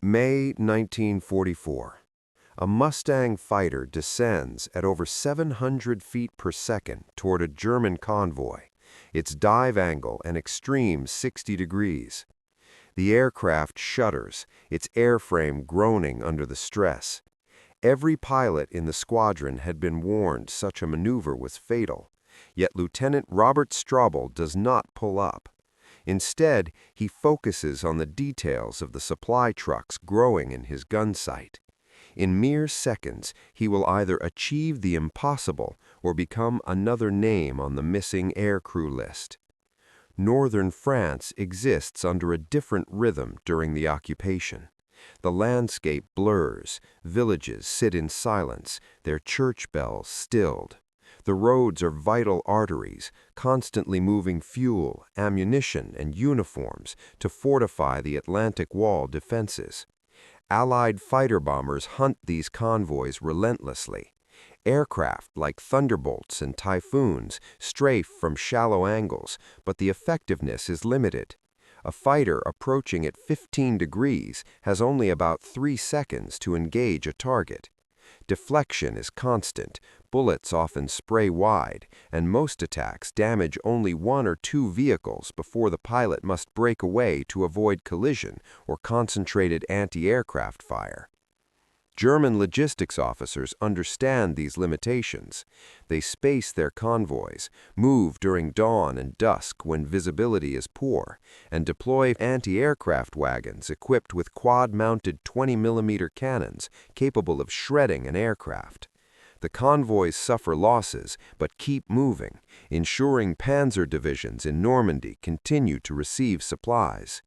May 1944. A Mustang fighter descends at over 700 feet per second toward a German convoy, its dive angle an extreme 60 degrees. The aircraft shudders, its airframe groaning under the stress. Every pilot in the squadron had been warned such a maneuver was fatal, yet Lieutenant Robert Strobell does not pull up. Instead, he focuses on the details of the supply trucks growing in his gun sight. In mere seconds, he will either achieve the impossible or become another name on the missing aircrew list. Northern France exists under a different rhythm during the occupation. The landscape blurs, villages sit in silence, their church bells stilled. The roads are vital arteries, constantly moving fuel, ammunition, and uniforms to fortify the Atlantic Wall defenses. Allied fighter bombers hunt these convoys relentlessly. Aircraft like Thunderbolts and Typhoons strafe from shallow angles, but the effectiveness is limited. A fighter approaching at 15 degrees has only about 3 seconds to engage a target. Deflection is constant, bullets often spray wide, and most attacks damage only one or two vehicles before the pilot must break away to avoid collision or concentrated anti-aircraft fire. German logistics officers understand these limitations. They space their convoys, move during dawn and dusk when visibility is poor, and deploy anti-aircraft wagons equipped with quad-mounted 20mm cannons capable of shredding an aircraft. The convoys suffer losses but keep moving, ensuring panzer divisions in Normandy continue to receive supplies.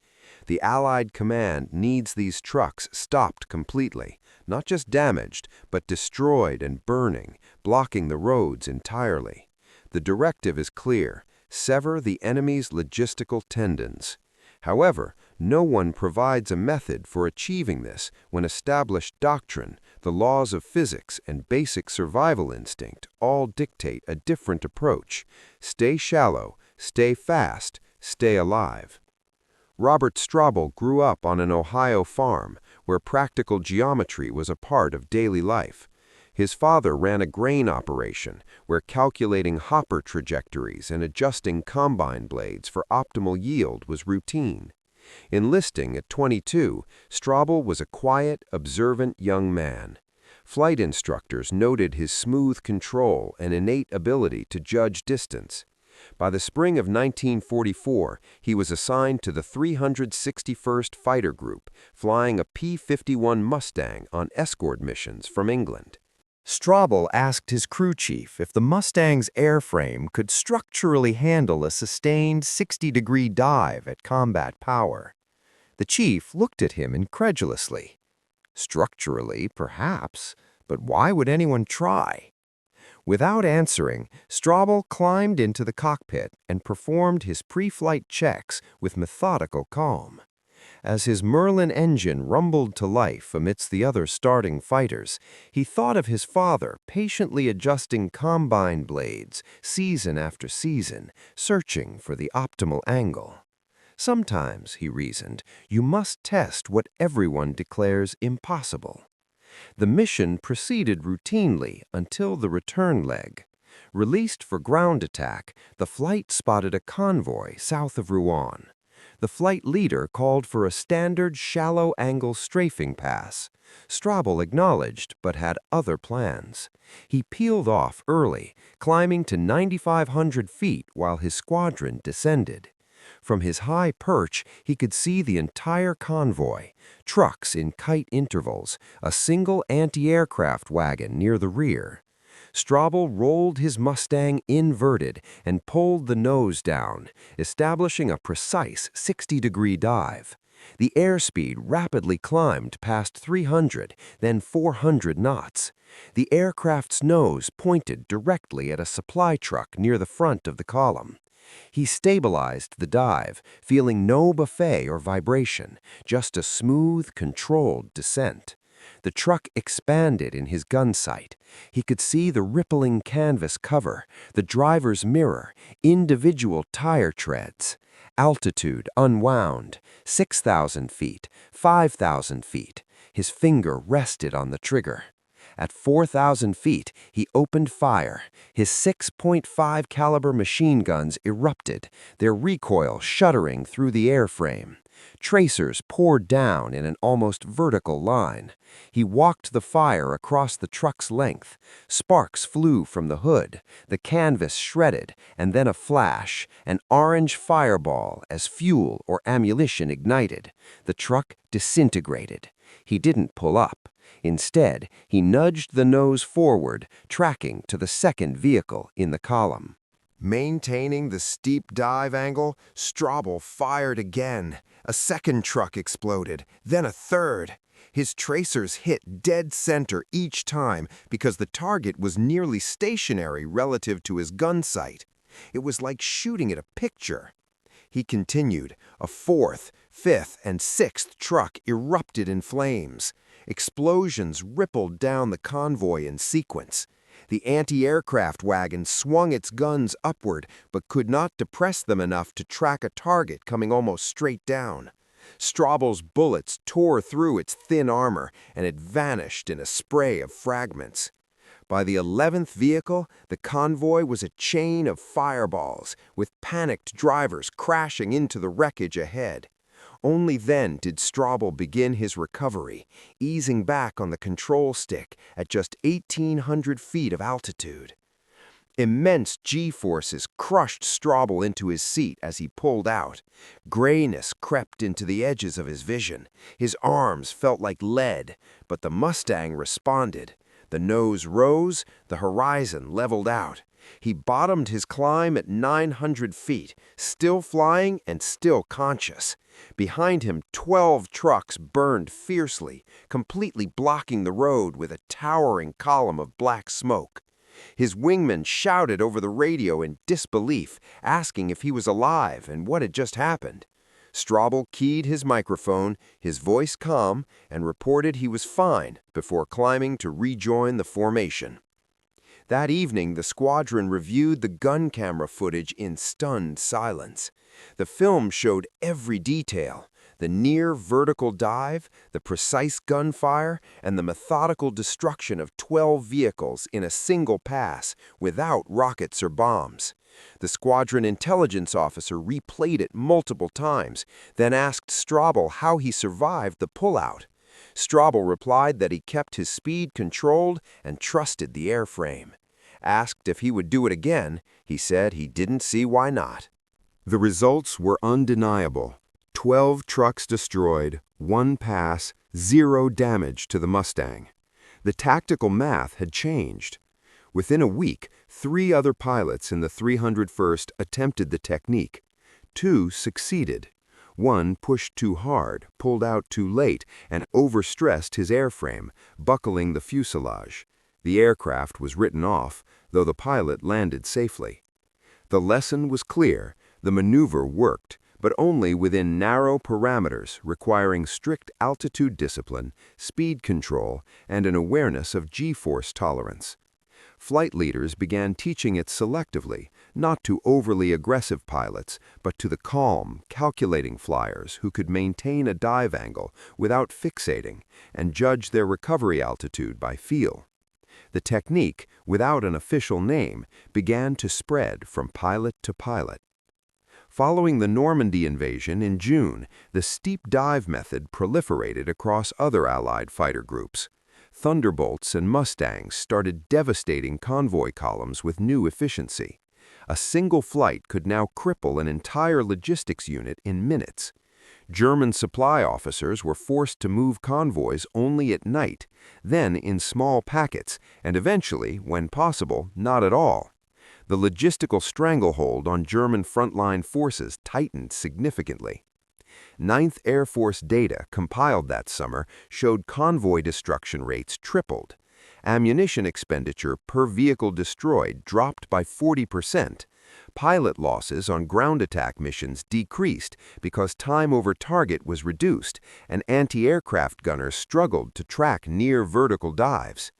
The Allied command needs these trucks stopped completely, not just damaged, but destroyed and burning, blocking the roads entirely. The directive is clear: sever the enemy's logistical tendons. However, no one provides a method for achieving this when established doctrine, the laws of physics, and basic survival instinct all dictate a different approach. Stay shallow, stay fast, stay alive. Robert Strobell grew up on an Ohio farm where practical geometry was a part of daily life. His father ran a grain operation where calculating hopper trajectories and adjusting combine blades for optimal yield was routine. Enlisting at 22, Strobell was a quiet, observant young man. Flight instructors noted his smooth control and innate ability to judge distance. By the spring of 1944, he was assigned to the 361st Fighter Group, flying a P-51 Mustang on escort missions from England. Strobell asked his crew chief if the Mustang's airframe could structurally handle a sustained 60-degree dive at combat power. The chief looked at him incredulously. Structurally, perhaps, but why would anyone try? Without answering, Strobell climbed into the cockpit and performed his pre-flight checks with methodical calm. As his Merlin engine rumbled to life amidst the other starting fighters, he thought of his father patiently adjusting combine blades season after season, searching for the optimal angle. Sometimes, he reasoned, you must test what everyone declares impossible. The mission proceeded routinely until the return leg. Released for ground attack, the flight spotted a convoy south of Rouen. The flight leader called for a standard shallow-angle strafing pass. Strobell acknowledged but had other plans. He peeled off early, climbing to 9,500 feet while his squadron descended. From his high perch, he could see the entire convoy, trucks in kite intervals, a single anti-aircraft wagon near the rear. Strobell rolled his Mustang inverted and pulled the nose down, establishing a precise 60-degree dive. The airspeed rapidly climbed past 300, then 400 knots. The aircraft's nose pointed directly at a supply truck near the front of the column. He stabilized the dive, feeling no buffet or vibration, just a smooth, controlled descent. The truck expanded in his gun sight. He could see the rippling canvas cover, the driver's mirror, individual tire treads. Altitude unwound, 6,000 feet, 5,000 feet. His finger rested on the trigger. At 4,000 feet, he opened fire. His 6.5 caliber machine guns erupted, their recoil shuddering through the airframe. Tracers poured down in an almost vertical line. He walked the fire across the truck's length. Sparks flew from the hood, the canvas shredded, and then a flash, an orange fireball as fuel or ammunition ignited. The truck disintegrated. He didn't pull up. Instead, he nudged the nose forward, tracking to the second vehicle in the column. Maintaining the steep dive angle, Strobell fired again. A second truck exploded, then a third. His tracers hit dead center each time because the target was nearly stationary relative to his gun sight. It was like shooting at a picture. He continued. A fourth, fifth, and sixth truck erupted in flames. Explosions rippled down the convoy in sequence. The anti-aircraft wagon swung its guns upward, but could not depress them enough to track a target coming almost straight down. Strobell's bullets tore through its thin armor, and it vanished in a spray of fragments. By the 11th vehicle, the convoy was a chain of fireballs, with panicked drivers crashing into the wreckage ahead. Only then did Strobell begin his recovery, easing back on the control stick at just 1,800 feet of altitude. Immense G-forces crushed Strobell into his seat as he pulled out. Grayness crept into the edges of his vision. His arms felt like lead, but the Mustang responded. The nose rose, the horizon leveled out. He bottomed his climb at 900 feet, still flying and still conscious. Behind him, 12 trucks burned fiercely, completely blocking the road with a towering column of black smoke. His wingman shouted over the radio in disbelief, asking if he was alive and what had just happened. Strobell keyed his microphone, his voice calm, and reported he was fine before climbing to rejoin the formation. That evening, the squadron reviewed the gun camera footage in stunned silence. The film showed every detail: the near vertical dive, the precise gunfire, and the methodical destruction of 12 vehicles in a single pass without rockets or bombs. The squadron intelligence officer replayed it multiple times, then asked Strobell how he survived the pullout. Strobell replied that he kept his speed controlled and trusted the airframe. Asked if he would do it again, he said he didn't see why not. The results were undeniable. 12 trucks destroyed, 1 pass, 0 damage to the Mustang. The tactical math had changed. Within a week, 3 other pilots in the 301st attempted the technique. 2 succeeded. 1 pushed too hard, pulled out too late, and overstressed his airframe, buckling the fuselage. The aircraft was written off, though the pilot landed safely. The lesson was clear: the maneuver worked, but only within narrow parameters requiring strict altitude discipline, speed control, and an awareness of G-force tolerance. Flight leaders began teaching it selectively, not to overly aggressive pilots, but to the calm, calculating flyers who could maintain a dive angle without fixating and judge their recovery altitude by feel. The technique, without an official name, began to spread from pilot to pilot. Following the Normandy invasion in June, the steep dive method proliferated across other Allied fighter groups. Thunderbolts and Mustangs started devastating convoy columns with new efficiency. A single flight could now cripple an entire logistics unit in minutes. German supply officers were forced to move convoys only at night, then in small packets, and eventually, when possible, not at all. The logistical stranglehold on German frontline forces tightened significantly. 9th Air Force data compiled that summer showed convoy destruction rates tripled. Ammunition expenditure per vehicle destroyed dropped by 40%. Pilot losses on ground attack missions decreased because time over target was reduced, and anti-aircraft gunners struggled to track near vertical dives.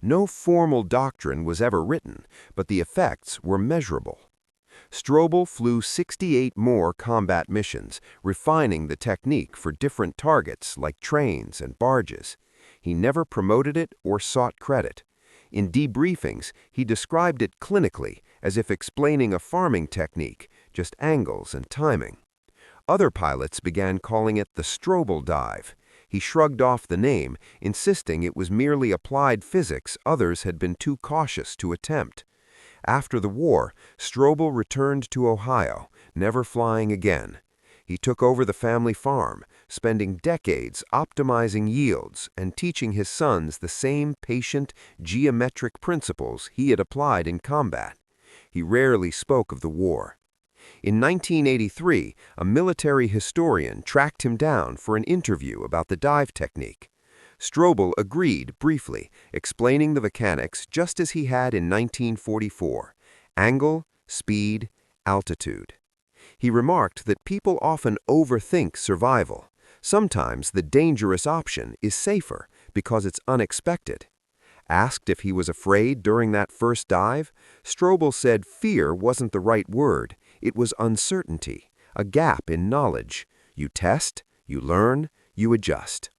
No formal doctrine was ever written, but the effects were measurable. Strobell flew 68 more combat missions, refining the technique for different targets like trains and barges. He never promoted it or sought credit. In debriefings, he described it clinically, as if explaining a farming technique, just angles and timing. Other pilots began calling it the Strobell dive. He shrugged off the name, insisting it was merely applied physics others had been too cautious to attempt. After the war, Strobell returned to Ohio, never flying again. He took over the family farm, spending decades optimizing yields and teaching his sons the same patient, geometric principles he had applied in combat. He rarely spoke of the war. In 1983, a military historian tracked him down for an interview about the dive technique. Strobell agreed briefly, explaining the mechanics just as he had in 1944: angle, speed, altitude. He remarked that people often overthink survival. Sometimes the dangerous option is safer because it's unexpected. Asked if he was afraid during that first dive, Strobell said fear wasn't the right word. It was uncertainty, a gap in knowledge. You test, you learn, you adjust.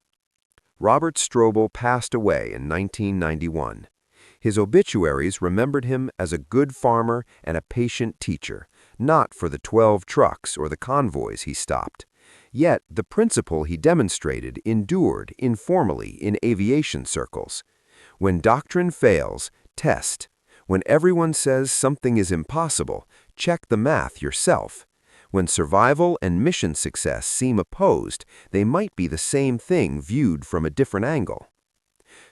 Robert Strobell passed away in 1991. His obituaries remembered him as a good farmer and a patient teacher, not for the 12 trucks or the convoys he stopped. Yet the principle he demonstrated endured informally in aviation circles. When doctrine fails, test. When everyone says something is impossible, check the math yourself. When survival and mission success seem opposed, they might be the same thing viewed from a different angle.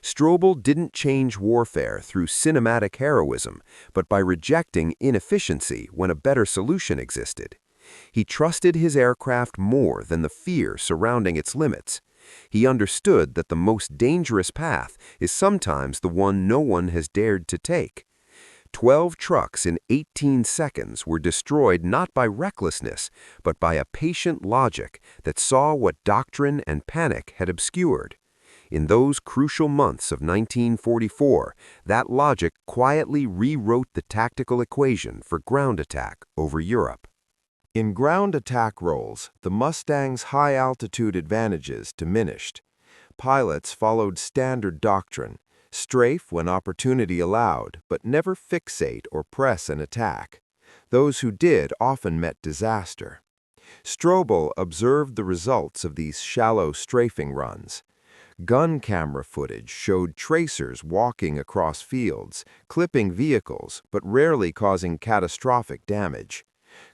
Strobell didn't change warfare through cinematic heroism, but by rejecting inefficiency when a better solution existed. He trusted his aircraft more than the fear surrounding its limits. He understood that the most dangerous path is sometimes the one no one has dared to take. 12 trucks in 18 seconds were destroyed not by recklessness, but by a patient logic that saw what doctrine and panic had obscured. In those crucial months of 1944, that logic quietly rewrote the tactical equation for ground attack over Europe. In ground attack roles, the Mustang's high-altitude advantages diminished. Pilots followed standard doctrine: strafe when opportunity allowed, but never fixate or press an attack. Those who did often met disaster. Strobell observed the results of these shallow strafing runs. Gun camera footage showed tracers walking across fields, clipping vehicles, but rarely causing catastrophic damage.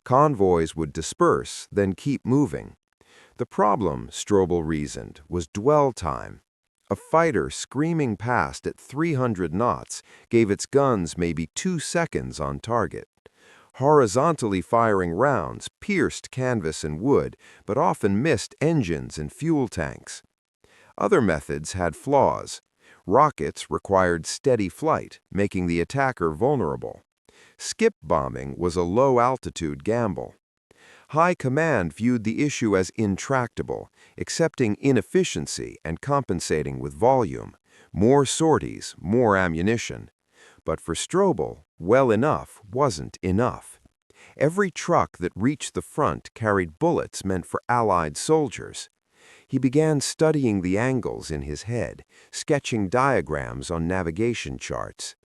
Convoys would disperse, then keep moving. The problem, Strobell reasoned, was dwell time. A fighter screaming past at 300 knots gave its guns maybe 2 seconds on target. Horizontally firing rounds pierced canvas and wood, but often missed engines and fuel tanks. Other methods had flaws. Rockets required steady flight, making the attacker vulnerable. Skip bombing was a low-altitude gamble. High command viewed the issue as intractable, accepting inefficiency and compensating with volume. More sorties, more ammunition. But for Strobell, well enough wasn't enough. Every truck that reached the front carried bullets meant for Allied soldiers. He began studying the angles in his head, sketching diagrams on navigation charts.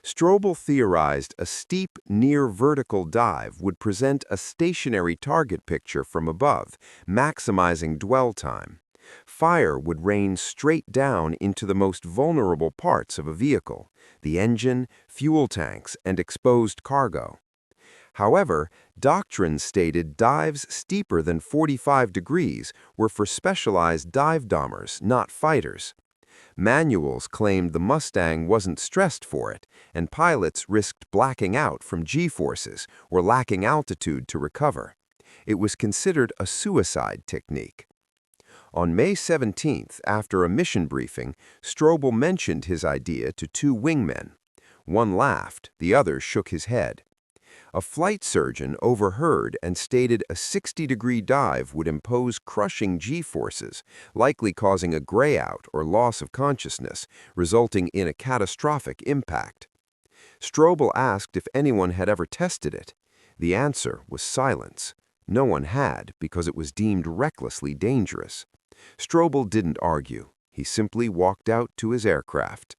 Strobell theorized a steep, near-vertical dive would present a stationary target picture from above, maximizing dwell time. Fire would rain straight down into the most vulnerable parts of a vehicle: the engine, fuel tanks, and exposed cargo. However, doctrine stated dives steeper than 45 degrees were for specialized dive bombers, not fighters. Manuals claimed the Mustang wasn't stressed for it, and pilots risked blacking out from G-forces or lacking altitude to recover. It was considered a suicide technique. On May 17th, after a mission briefing, Strobell mentioned his idea to 2 wingmen. One laughed, the other shook his head. A flight surgeon overheard and stated a 60-degree dive would impose crushing G-forces, likely causing a grayout or loss of consciousness, resulting in a catastrophic impact. Strobell asked if anyone had ever tested it. The answer was silence. No one had, because it was deemed recklessly dangerous. Strobell didn't argue. He simply walked out to his aircraft.